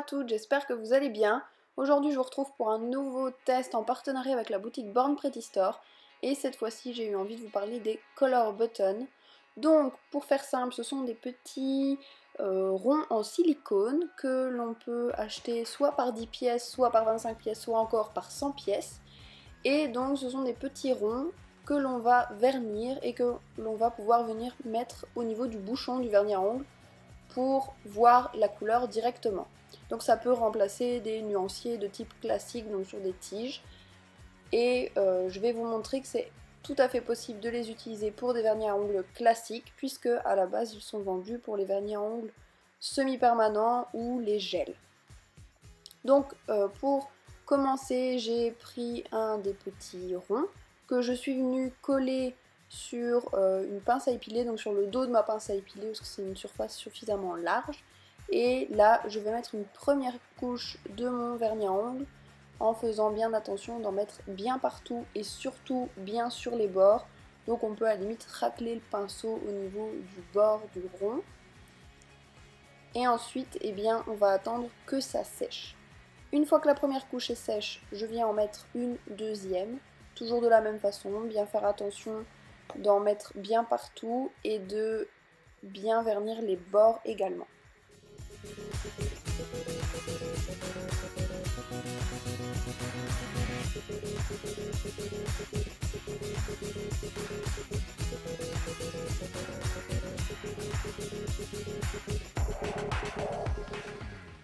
à toutes, j'espère que vous allez bien. Aujourd'hui je vous retrouve pour un nouveau test en partenariat avec la boutique Born Pretty Store. Et cette fois-ci j'ai eu envie de vous parler des color buttons. Donc pour faire simple, ce sont des petits ronds en silicone que l'on peut acheter soit par 10 pièces, soit par 25 pièces, soit encore par 100 pièces. Et donc ce sont des petits ronds que l'on va vernir et que l'on va pouvoir venir mettre au niveau du bouchon du vernis à ongles pour voir la couleur directement. Donc ça peut remplacer des nuanciers de type classique, donc sur des tiges. Et je vais vous montrer que c'est tout à fait possible de les utiliser pour des vernis à ongles classiques, puisque à la base ils sont vendus pour les vernis à ongles semi-permanents ou les gels. Donc pour commencer, j'ai pris un des petits ronds que je suis venue coller sur une pince à épiler, donc sur le dos de ma pince à épiler parce que c'est une surface suffisamment large. Et là, je vais mettre une première couche de mon vernis à ongles en faisant bien attention d'en mettre bien partout et surtout bien sur les bords. Donc on peut à la limite racler le pinceau au niveau du bord du rond. Et ensuite, eh bien, on va attendre que ça sèche. Une fois que la première couche est sèche, je viens en mettre une deuxième, toujours de la même façon, bien faire attention d'en mettre bien partout et de bien vernir les bords également.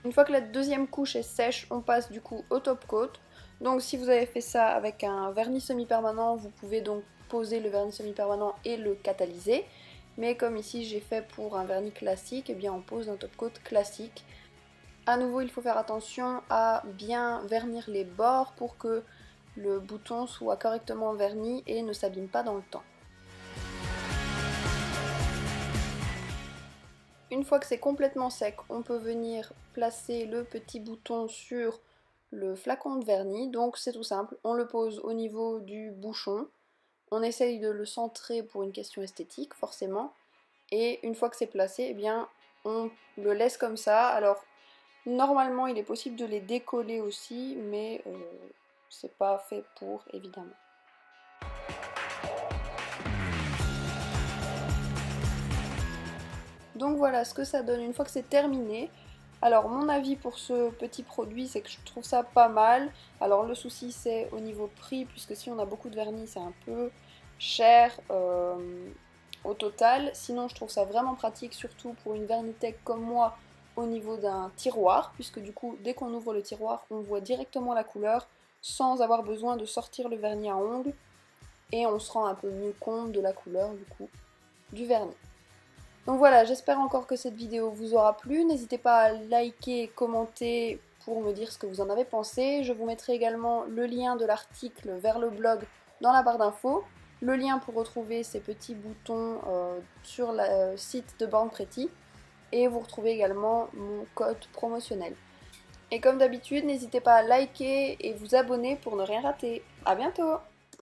Une fois que la deuxième couche est sèche, on passe du coup au top coat. Donc si vous avez fait ça avec un vernis semi-permanent, vous pouvez donc poser le vernis semi-permanent et le catalyser. Mais comme ici j'ai fait pour un vernis classique, eh bien on pose un top coat classique. A nouveau, il faut faire attention à bien vernir les bords pour que le bouton soit correctement verni et ne s'abîme pas dans le temps. Une fois que c'est complètement sec, on peut venir placer le petit bouton sur le flacon de vernis. Donc c'est tout simple, on le pose au niveau du bouchon. On essaye de le centrer pour une question esthétique, forcément. Et une fois que c'est placé, eh bien, on le laisse comme ça. Alors, normalement, il est possible de les décoller aussi, mais c'est pas fait pour, évidemment. Donc voilà ce que ça donne une fois que c'est terminé. Alors mon avis pour ce petit produit, c'est que je trouve ça pas mal. Alors le souci c'est au niveau prix, puisque si on a beaucoup de vernis c'est un peu cher au total. Sinon je trouve ça vraiment pratique, surtout pour une vernitech comme moi, au niveau d'un tiroir, puisque du coup dès qu'on ouvre le tiroir on voit directement la couleur sans avoir besoin de sortir le vernis à ongles. Et on se rend un peu mieux compte de la couleur du coup du vernis. Donc voilà, j'espère encore que cette vidéo vous aura plu. N'hésitez pas à liker, commenter pour me dire ce que vous en avez pensé. Je vous mettrai également le lien de l'article vers le blog dans la barre d'infos. Le lien pour retrouver ces petits boutons sur le site de Born Pretty. Et vous retrouvez également mon code promotionnel. Et comme d'habitude, n'hésitez pas à liker et vous abonner pour ne rien rater. A bientôt!